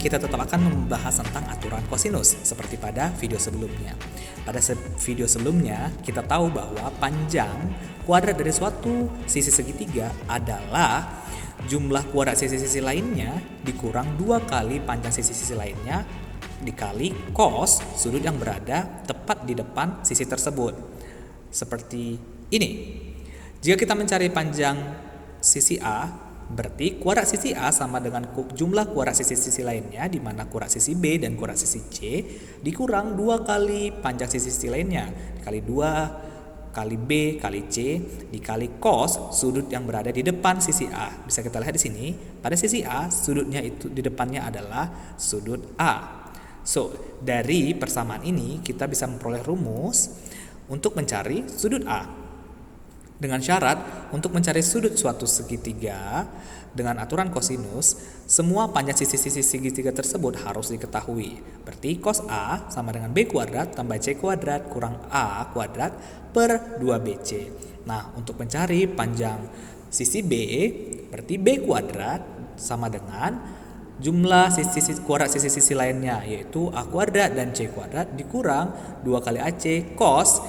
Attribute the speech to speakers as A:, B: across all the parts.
A: kita tetap akan membahas tentang aturan kosinus seperti pada video sebelumnya. Pada video sebelumnya kita tahu bahwa panjang kuadrat dari suatu sisi segitiga adalah jumlah kuadrat sisi-sisi lainnya dikurang 2 kali panjang sisi-sisi lainnya dikali cos sudut yang berada tepat di depan sisi tersebut. Seperti ini. Jika kita mencari panjang sisi A, berarti kuadrat sisi A sama dengan jumlah kuadrat sisi-sisi lainnya, di mana kuadrat sisi B dan kuadrat sisi C dikurang 2 kali panjang sisi-sisi lainnya, dikali 2 kali B kali C dikali cos sudut yang berada di depan sisi A. Bisa kita lihat di sini, pada sisi A sudutnya itu di depannya adalah sudut A. So, dari persamaan ini kita bisa memperoleh rumus untuk mencari sudut A. Dengan syarat untuk mencari sudut suatu segitiga dengan aturan kosinus, semua panjang sisi-sisi segitiga tersebut harus diketahui. Berarti cos A sama dengan B kuadrat tambah C kuadrat kurang A kuadrat per 2BC. Nah, untuk mencari panjang sisi B, berarti B kuadrat sama dengan jumlah kuadrat sisi-sisi lainnya, yaitu A kuadrat dan C kuadrat dikurang 2 kali AC cos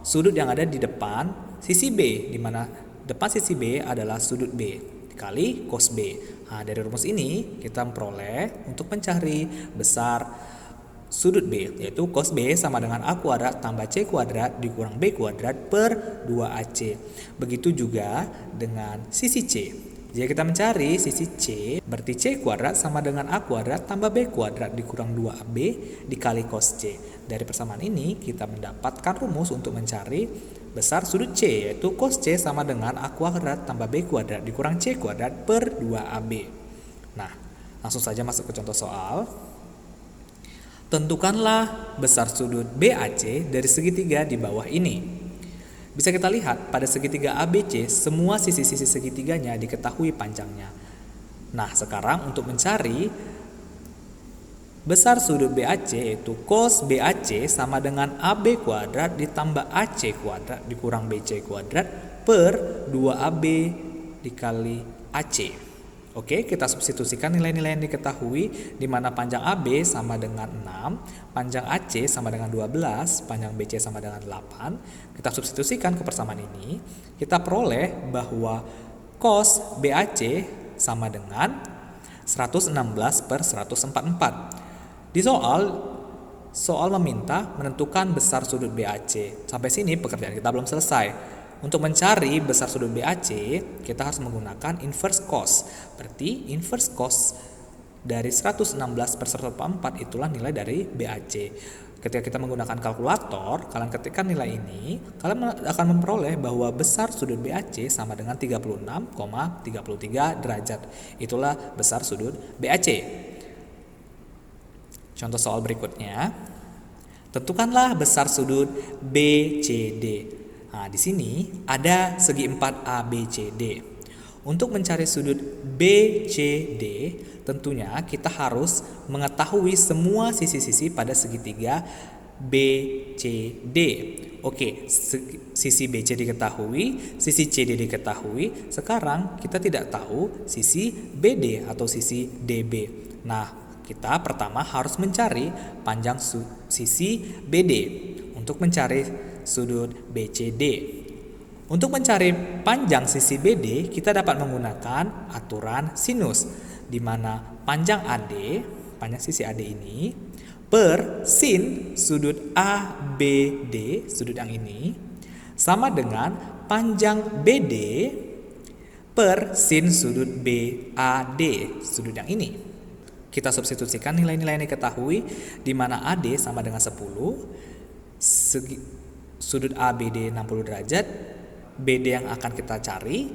A: sudut yang ada di depan sisi B, di mana depan sisi B adalah sudut B dikali cos B. Nah, dari rumus ini kita memperoleh untuk mencari besar sudut B, yaitu cos B sama dengan A kuadrat tambah C kuadrat dikurang B kuadrat per 2AC. Begitu juga dengan sisi C. Jika kita mencari sisi C, berarti C kuadrat sama dengan A kuadrat tambah B kuadrat dikurang 2AB dikali cos C. Dari persamaan ini kita mendapatkan rumus untuk mencari besar sudut C, yaitu cos C sama dengan A kuadrat tambah B kuadrat dikurang C kuadrat per 2AB. Nah, langsung saja masuk ke contoh soal. Tentukanlah besar sudut BAC dari segitiga di bawah ini. Bisa kita lihat pada segitiga ABC semua sisi-sisi segitiganya diketahui panjangnya. Nah, sekarang untuk mencari besar sudut BAC, yaitu cos BAC sama dengan AB kuadrat ditambah AC kuadrat dikurang BC kuadrat per 2AB dikali AC. Oke, kita substitusikan nilai-nilai yang diketahui, di mana panjang AB sama dengan 6, panjang AC sama dengan 12, panjang BC sama dengan 8. Kita substitusikan ke persamaan ini, kita peroleh bahwa cos BAC sama dengan 116 per 144. Di soal meminta menentukan besar sudut BAC. Sampai sini pekerjaan kita belum selesai. Untuk mencari besar sudut BAC, kita harus menggunakan inverse cos. Berarti inverse cos dari 116 per 144 itulah nilai dari BAC. Ketika kita menggunakan kalkulator, kalian ketikkan nilai ini, kalian akan memperoleh bahwa besar sudut BAC sama dengan 36,33 derajat. Itulah besar sudut BAC. Contoh soal berikutnya. Tentukanlah besar sudut BCD. Nah, di sini ada segi 4 ABCD. Untuk mencari sudut BCD, tentunya kita harus mengetahui semua sisi-sisi pada segitiga BCD. Oke, sisi BC diketahui, sisi CD diketahui. Sekarang kita tidak tahu sisi BD atau sisi DB. Nah, kita pertama harus mencari panjang sisi BD untuk mencari sudut BCD. Untuk mencari panjang sisi BD, kita dapat menggunakan aturan sinus, di mana panjang AD, panjang sisi AD ini, per sin sudut ABD, sudut yang ini, sama dengan panjang BD per sin sudut BAD, sudut yang ini. Kita substitusikan nilai-nilai yang diketahui, di mana AD sama dengan 10, sudut ABD 60 derajat, BD yang akan kita cari,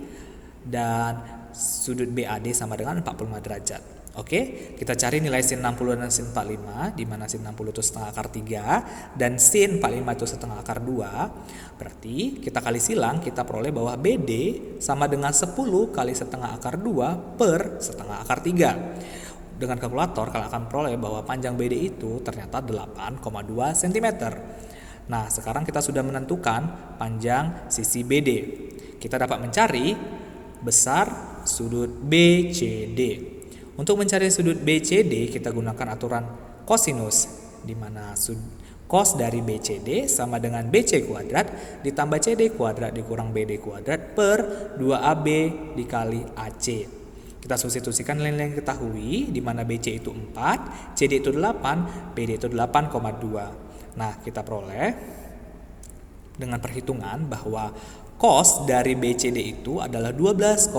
A: dan sudut BAD sama dengan 45 derajat. Oke, kita cari nilai sin 60 dan sin 45, di mana sin 60 itu setengah akar 3 dan sin 45 itu setengah akar 2. Berarti kita kali silang, kita peroleh bahwa BD sama dengan 10 kali setengah akar 2 per setengah akar 3. Dengan kalkulator kalian akan peroleh bahwa panjang BD itu ternyata 8,2 cm. Nah, sekarang kita sudah menentukan panjang sisi BD. Kita dapat mencari besar sudut BCD. Untuk mencari sudut BCD, kita gunakan aturan kosinus, di mana cos dari BCD sama dengan BC kuadrat ditambah CD kuadrat dikurang BD kuadrat per 2AB dikali AC. Kita substitusikan nilai yang diketahui, di mana BC itu 4, CD itu 8, BD itu 8,2. Nah, kita peroleh dengan perhitungan bahwa cos dari BCD itu adalah 12,76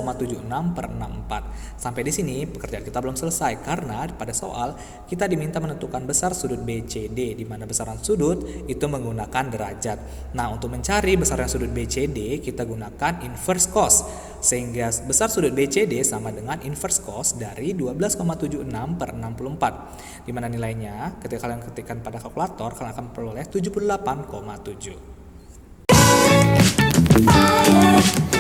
A: per 64. Sampai di sini pekerjaan kita belum selesai karena pada soal kita diminta menentukan besar sudut BCD, di mana besaran sudut itu menggunakan derajat. Nah, untuk mencari besaran sudut BCD kita gunakan inverse cos, sehingga besar sudut BCD sama dengan inverse cos dari 12,76 per 64, di mana nilainya ketika kalian ketikkan pada kalkulator kalian akan memperoleh 78,7. Fire.